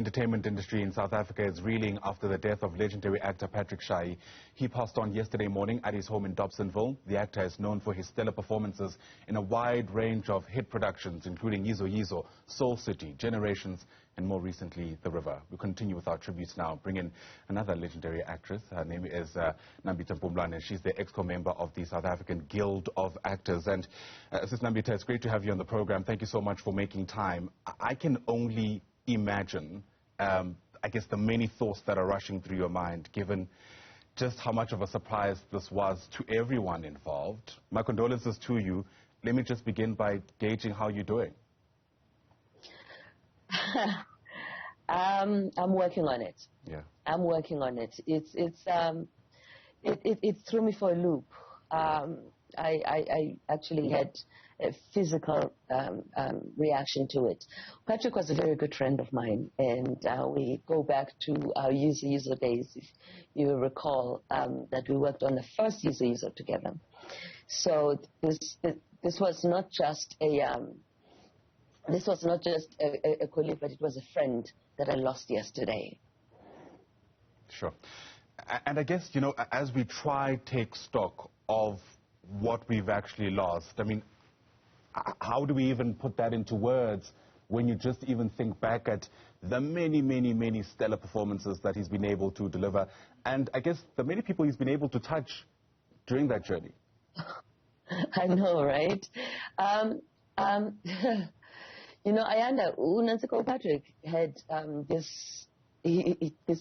entertainment industry in South Africa is reeling after the death of legendary actor Patrick Shai. He passed on yesterday morning at his home in Dobsonville. The actor is known for his stellar performances in a wide range of hit productions, including Yizo Yizo, Soul City, Generations, and more recently, The River. We continue with our tributes now, bring in another legendary actress. Her name is Nambitha Mpumlwana. She's the Exco member of the South African Guild of Actors. And Sis Nambitha, it's great to have you on the program. Thank you so much for making time. I can only imagine, I guess, the many thoughts that are rushing through your mind, given just how much of a surprise this was to everyone involved. My condolences to you. Let me just begin by gauging how you're doing. I'm working on it. Yeah. I'm working on it. It threw me for a loop. I actually had a physical reaction to it. Patrick was a very good friend of mine, and we go back to our Yizo Yizo days, if you recall, that we worked on the first Yizo Yizo together. So this was not just a colleague, but it was a friend that I lost yesterday. Sure. And I guess, you know, as we try to take stock of what we've actually lost, I mean, how do we even put that into words when you just even think back at the many, many, many stellar performances that he's been able to deliver, and I guess the many people he's been able to touch during that journey? I know, right? You know, Ayanda, Unansiko Patrick had this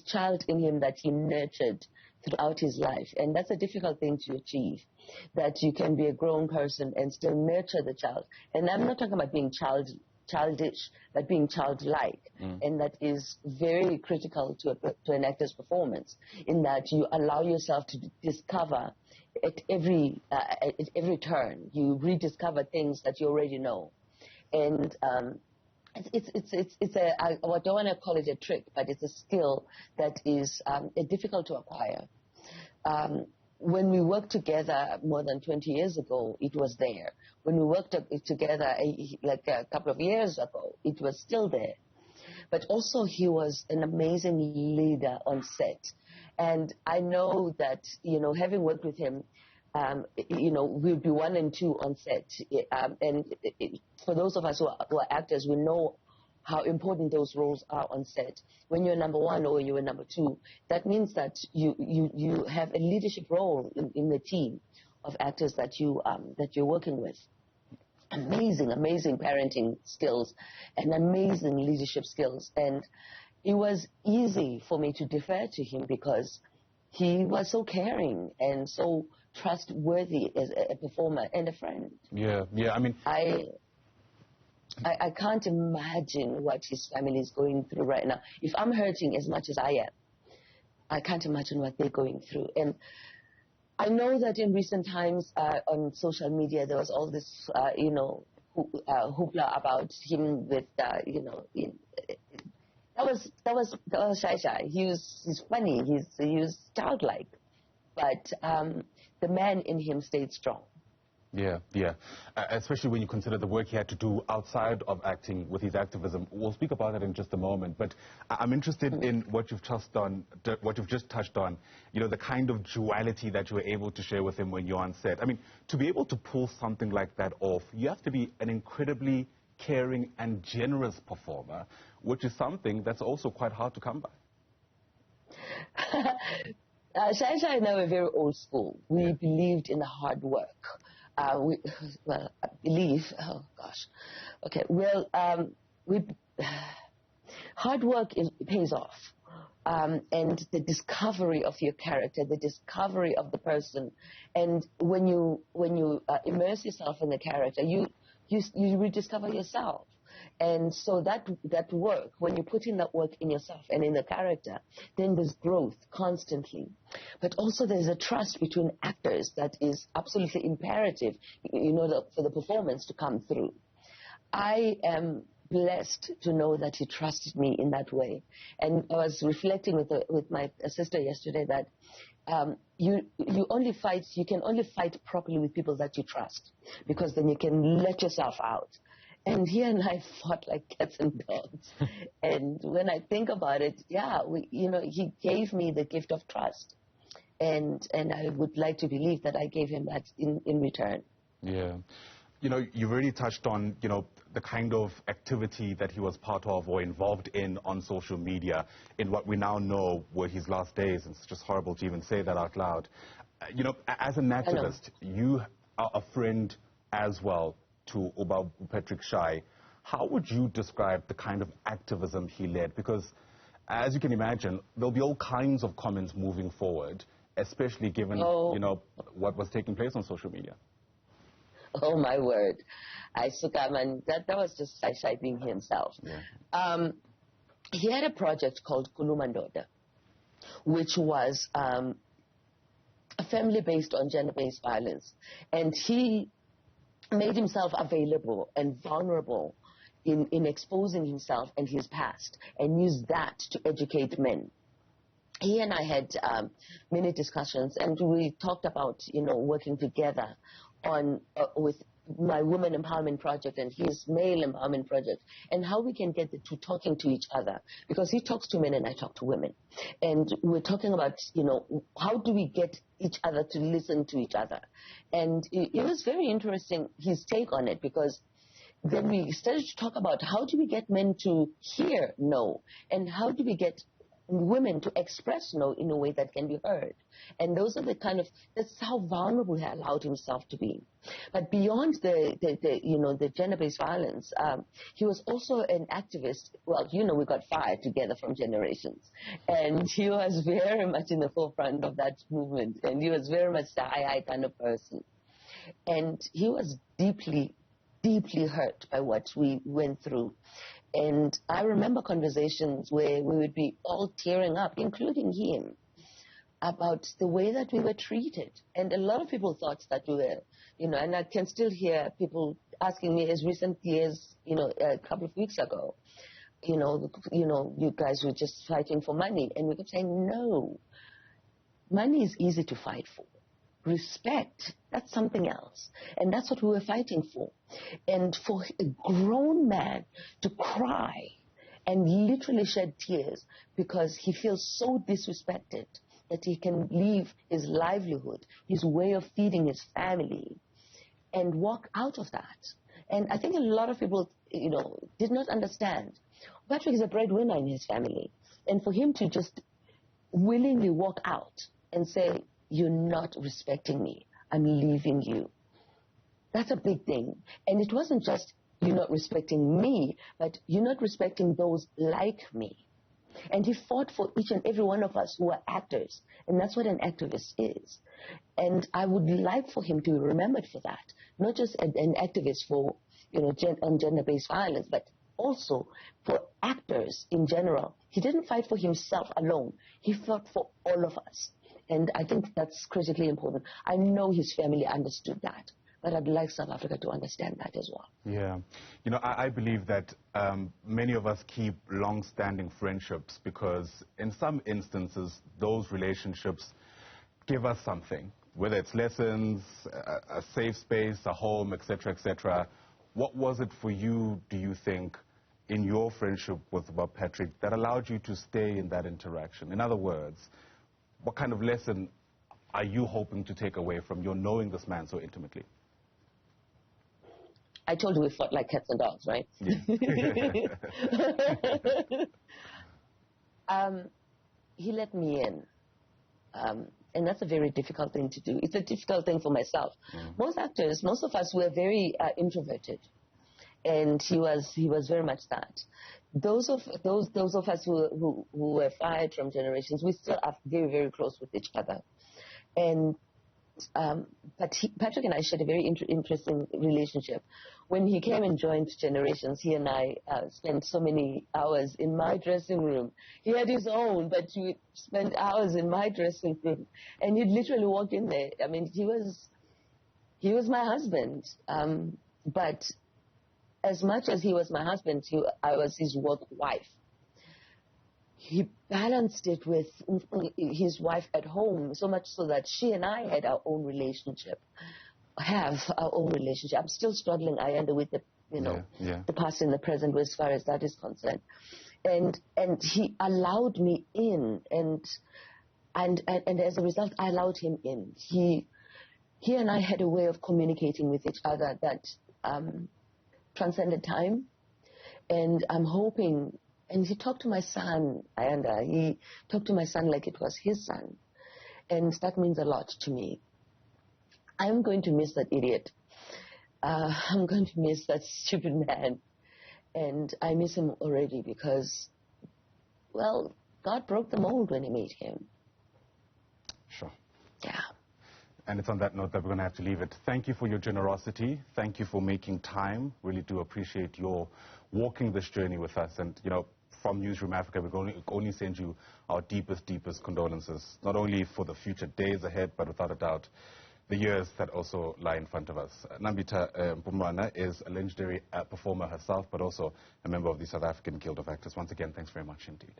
child in him that he nurtured throughout his life. And that's a difficult thing to achieve, that you can be a grown person and still nurture the child. And I'm not talking about being childish, but being childlike. And that is very critical to an actor's performance, in that you allow yourself to discover at every turn. You rediscover things that you already know. And it's I don't want to call it a trick, but it's a skill that is difficult to acquire. When we worked together more than 20 years ago, it was there. When we worked together like a couple of years ago, it was still there. But also he was an amazing leader on set. And I know that, you know, having worked with him, you know, we'll be 1 and 2 on set. For those of us who are actors, we know how important those roles are on set. When you're number 1 or you're number 2, that means that you have a leadership role in the team of actors that you're working with. Amazing parenting skills and amazing leadership skills. And it was easy for me to defer to him because he was so caring and so trustworthy as a performer and a friend. Yeah, I mean, I can't imagine what his family is going through right now. If I'm hurting as much as I am, I can't imagine what they're going through. And I know that in recent times on social media there was all this, you know, hoopla about him with, you know, that was Shai. He's funny. He was childlike, but the man in him stayed strong. Yeah. Especially when you consider the work he had to do outside of acting with his activism. We'll speak about that in just a moment. But I'm interested in what you've just touched on. You know, the kind of duality that you were able to share with him when you're on set. I mean, to be able to pull something like that off, you have to be an incredibly caring and generous performer, which is something that's also quite hard to come by. Shai and I were very old school. We believed in the hard work. I believe, oh gosh. Okay, well, hard work pays off. And the discovery of your character, the discovery of the person. And when you immerse yourself in the character, you rediscover yourself. And so that work, when you put in that work in yourself and in the character, then there's growth constantly. But also there's a trust between actors that is absolutely imperative, you know, for the performance to come through. I am blessed to know that he trusted me in that way. And I was reflecting with my sister yesterday that you can only fight properly with people that you trust, because then you can let yourself out. And he and I fought like cats and dogs. And when I think about it, yeah, he gave me the gift of trust. And I would like to believe that I gave him that in return. Yeah. You've already touched on, the kind of activity that he was part of or involved in on social media in what we now know were his last days. It's just horrible to even say that out loud. As an activist, you are a friend as well to Patrick Shai. How would you describe the kind of activism he led? Because, as you can imagine, there'll be all kinds of comments moving forward, especially given, what was taking place on social media. Oh, my word. That was just Shai being himself. Yeah. He had a project called Kulumandoda, which was a family based on gender-based violence. And he made himself available and vulnerable in exposing himself and his past, and used that to educate men. He and I had many discussions, and we talked about, working together on with my women empowerment project and his male empowerment project, and how we can get the two talking to each other, because he talks to men and I talk to women, and we're talking about how do we get each other to listen to each other. And it was very interesting, his take on it, because then we started to talk about how do we get men to hear no, and how do we get women to express no in a way that can be heard. And those are that's how vulnerable he allowed himself to be. But beyond the gender-based violence, he was also an activist. Well, we got fired together from Generations. And he was very much in the forefront of that movement. And he was very much the I kind of person. And he was deeply, deeply hurt by what we went through. And I remember conversations where we would be all tearing up, including him, about the way that we were treated. And a lot of people thought that we were, and I can still hear people asking me as recently as, a couple of weeks ago, you guys were just fighting for money. And we kept saying, no, money is easy to fight for. Respect, that's something else. And that's what we were fighting for. And for a grown man to cry and literally shed tears because he feels so disrespected that he can leave his livelihood, his way of feeding his family, and walk out of that. And I think a lot of people, did not understand. Patrick is a breadwinner in his family. And for him to just willingly walk out and say, you're not respecting me, I'm leaving you. That's a big thing. And it wasn't just you're not respecting me, but you're not respecting those like me. And he fought for each and every one of us who are actors. And that's what an activist is. And I would like for him to be remembered for that. Not just an activist for, on gender-based violence, but also for actors in general. He didn't fight for himself alone. He fought for all of us. And I think that's critically important. I know his family understood that, but I'd like South Africa to understand that as well. Yeah. I believe that many of us keep long-standing friendships because in some instances, those relationships give us something, whether it's lessons, a safe space, a home, etc., etc. What was it for you, do you think, in your friendship with Patrick that allowed you to stay in that interaction? In other words, what kind of lesson are you hoping to take away from your knowing this man so intimately? I told you we fought like cats and dogs, right? Yeah. He let me in. And that's a very difficult thing to do. It's a difficult thing for myself. Most actors, most of us were very introverted. And he was very much that. Those of us who were fired from Generations, we still are very, very close with each other. And but Patrick and I shared a very interesting relationship. When he came and joined Generations, he and I spent so many hours in my dressing room. He had his own, but we spent hours in my dressing room. And he'd literally walk in there. I mean, he was my husband. But as much as he was my husband, I was his work wife. He balanced it with his wife at home, so much so that she and I had our own relationship, have our own relationship. I'm still struggling, Ayanda, with the the past and the present as far as that is concerned. And he allowed me in, and as a result, I allowed him in. He and I had a way of communicating with each other that transcended time. And I'm hoping, and he talked to my son, he talked to my son like it was his son. And that means a lot to me. I'm going to miss that idiot. I'm going to miss that stupid man. And I miss him already because, well, God broke the mold when he made him. Sure. Yeah. And it's on that note that we're going to have to leave it. Thank you for your generosity. Thank you for making time. Really do appreciate your walking this journey with us. And, from Newzroom Afrika, we only send you our deepest, deepest condolences, not only for the future days ahead, but without a doubt, the years that also lie in front of us. Nambitha Mpumlwana is a legendary performer herself, but also a member of the South African Guild of Actors. Once again, thanks very much indeed.